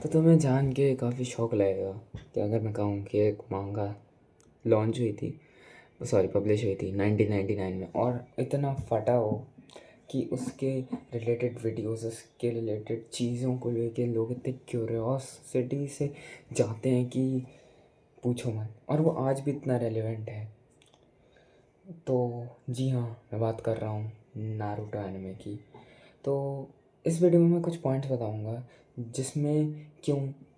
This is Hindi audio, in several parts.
तो तुम्हें जान के काफ़ी शौक लगेगा कि अगर मैं कहूँ कि एक मांगा लॉन्च हुई थी, सॉरी पब्लिश हुई थी 1999 में, और इतना फटा हो कि उसके रिलेटेड वीडियोस, उसके रिलेटेड चीज़ों को लेके लोग इतने क्यूरियोसिटी से जाते हैं कि पूछो मत, और वो आज भी इतना रेलेवेंट है। तो जी हाँ, मैं बात कर रहा हूँ नारुतो एनिमे की। तो इस वीडियो में मैं कुछ पॉइंट्स बताऊंगा जिसमें क्यों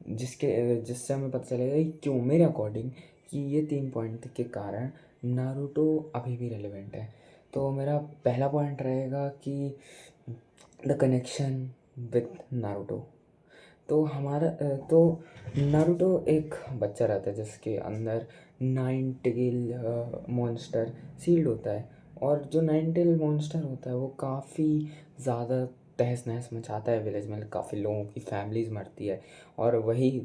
जिससे हमें पता चलेगा कि क्यों मेरे अकॉर्डिंग कि ये 3 पॉइंट के कारण नारुतो अभी भी रेलेवेंट है। तो मेरा पहला पॉइंट रहेगा कि द कनेक्शन विथ नारुतो। तो तो नारुतो एक बच्चा रहता है जिसके अंदर नाइन टेल मॉन्स्टर सील्ड होता है, और जो नाइन टेल मॉन्स्टर होता है वो काफ़ी ज़्यादा तहस नहस मचाता है विलेज में, काफ़ी लोगों की फैमिलीज मरती है। और वही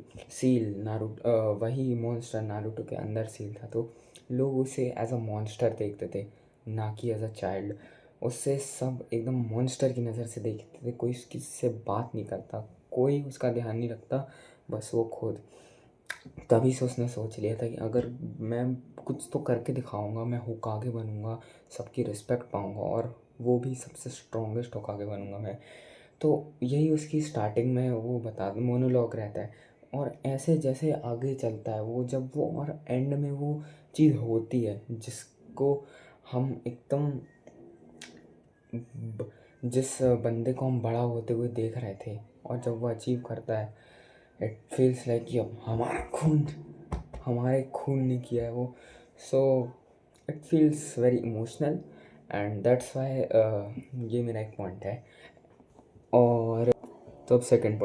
वही मॉन्स्टर नारुतो के अंदर सील था, तो लोग उसे एज अ मॉन्स्टर देखते थे, ना कि एज अ चाइल्ड। उससे सब एकदम मॉन्स्टर की नज़र से देखते थे, कोई किसी से बात नहीं करता, कोई उसका ध्यान नहीं रखता, बस वो खुद। तभी से उसने सोच लिया था कि अगर मैं कुछ तो करके दिखाऊंगा, मैं होकागे बनूंगा, सबकी रिस्पेक्ट पाऊंगा, और वो भी सबसे स्ट्रॉन्गेस्ट होकागे बनूंगा मैं। तो यही उसकी स्टार्टिंग में वो बता मोनोलॉग रहता है, और ऐसे जैसे आगे चलता है वो, जब वो और एंड में वो चीज़ होती है जिसको हम एकदम जिस बंदे को हम बड़ा होते हुए देख रहे थे, और जब वो अचीव करता है, इट फील्स लाइक कि अब हमारे खून ने किया है वो। So it feels very emotional, and that's why ये मेरा एक पॉइंट है। और तो अब सेकंड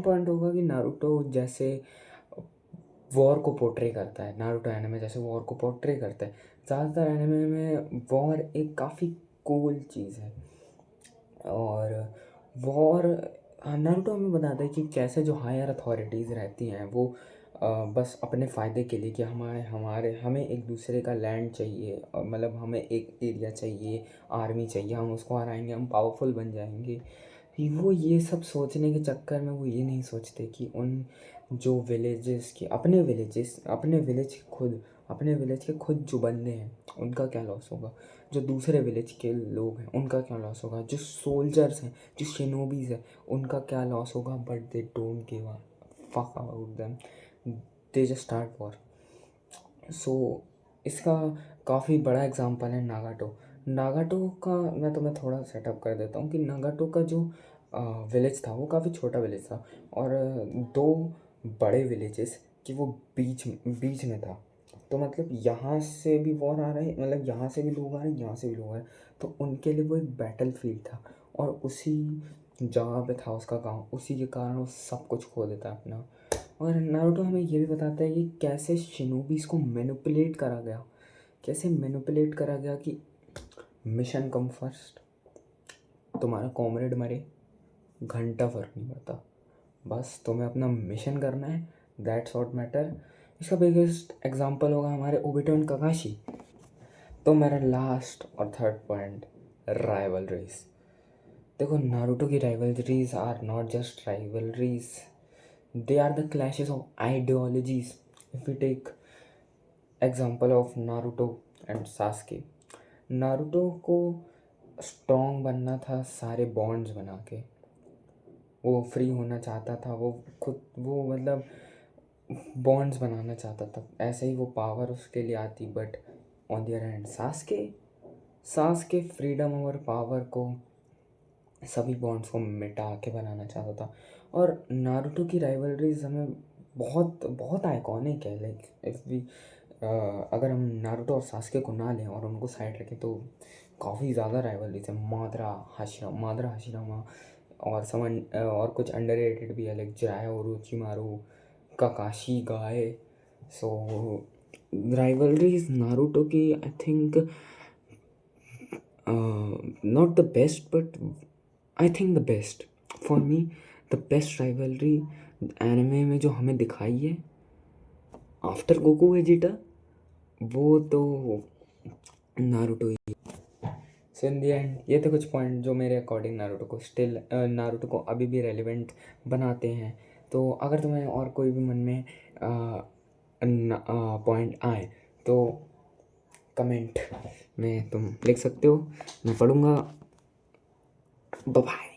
पॉइंट होगा कि नारुतो जैसे वॉर को पोर्ट्रे करता है, नारुतो एनिमे जैसे वॉर को पोर्ट्रे करता है। ज़्यादातर एनिमे में वॉर एक काफ़ी कूल चीज़ है, और वॉर नारुतो हमें बताता है कि कैसे जो हायर अथॉरिटीज़ रहती हैं वो बस अपने फ़ायदे के लिए, कि हमें एक दूसरे का लैंड चाहिए, मतलब हमें एक एरिया चाहिए, आर्मी चाहिए, हम उसको हराएंगे, हम पावरफुल बन जाएंगे। वो ये सब सोचने के चक्कर में वो ये नहीं सोचते कि उन जो विलेजेस के अपने विलेज के खुद जो बंदे हैं उनका क्या लॉस होगा, जो दूसरे विलेज के लोग हैं उनका क्या लॉस होगा, जो सोल्जर्स हैं, जो शिनोबीज हैं, उनका क्या लॉस होगा। But they don't give a fuck about them, they just start war. So इसका काफ़ी बड़ा एग्जांपल है नागाटो का। मैं तुम्हें थोड़ा सेटअप कर देता हूँ कि नागाटो का जो विलेज था वो काफ़ी छोटा विलेज था, और दो बड़े विलेजेस कि वो बीच में था। तो मतलब यहाँ से भी वॉर आ रहे, मतलब यहाँ से भी लोग आ रहे, यहाँ से भी लोग आ रहे, तो उनके लिए वो एक बैटल फील्ड था, और उसी जगह पे था उसका गांव। उसी के कारण वो सब कुछ खो देता है अपना। और नारुतो हमें ये भी बताता है कि कैसे शिनोबीज को मैनिपुलेट करा गया कि मिशन कम फर्स्ट, तुम्हारा कॉमरेड मरे घंटा फर्क नहीं पड़ता, बस तुम्हें अपना मिशन करना है, दैट्स व्हाट मैटर। इसका बिगेस्ट एग्जांपल होगा हमारे ओबिटो एंड ककाशी। तो मेरा लास्ट और थर्ड पॉइंट, राइवलरीज। देखो, नारुतो की rivalries are not just rivalries, they are the clashes of ideologies. If we take example of Naruto and Sasuke, Naruto को स्ट्रॉन्ग बनना था सारे बॉन्ड्स बना के, वो फ्री होना चाहता था, वो मतलब बॉन्ड्स बनाना चाहता था, ऐसे ही वो पावर उसके लिए आती। But on the other hand सासके freedom और पावर को, सभी बॉन्ड्स को मिटा के बनाना चाहता था। और नारुतो की राइवलरीज हमें बहुत बहुत आइकॉनिक है। लाइक इफ़ वी अगर हम नारुतो और सास्के को ना लें और उनको साइड रखें तो काफ़ी ज़्यादा राइवलरीज है। मादरा हाशिरामा, और और कुछ अंडररेटेड भी है, लाइक जिराया ओरोचिमारू, काकाशी गाय। सो राइवलरीज नारुतो की I think not the best, but I think the best for me, the best rivalry anime में जो हमें दिखाई है आफ्टर गोकू वेजिटा, वो तो Naruto he. So in the and ये थे कुछ पॉइंट जो मेरे अकॉर्डिंग नारुतो को अभी भी रेलिवेंट बनाते हैं। तो अगर तुम्हें और कोई भी मन में पॉइंट आए तो कमेंट में तुम लिख सकते हो, मैं पढ़ूँगा। Bye bye.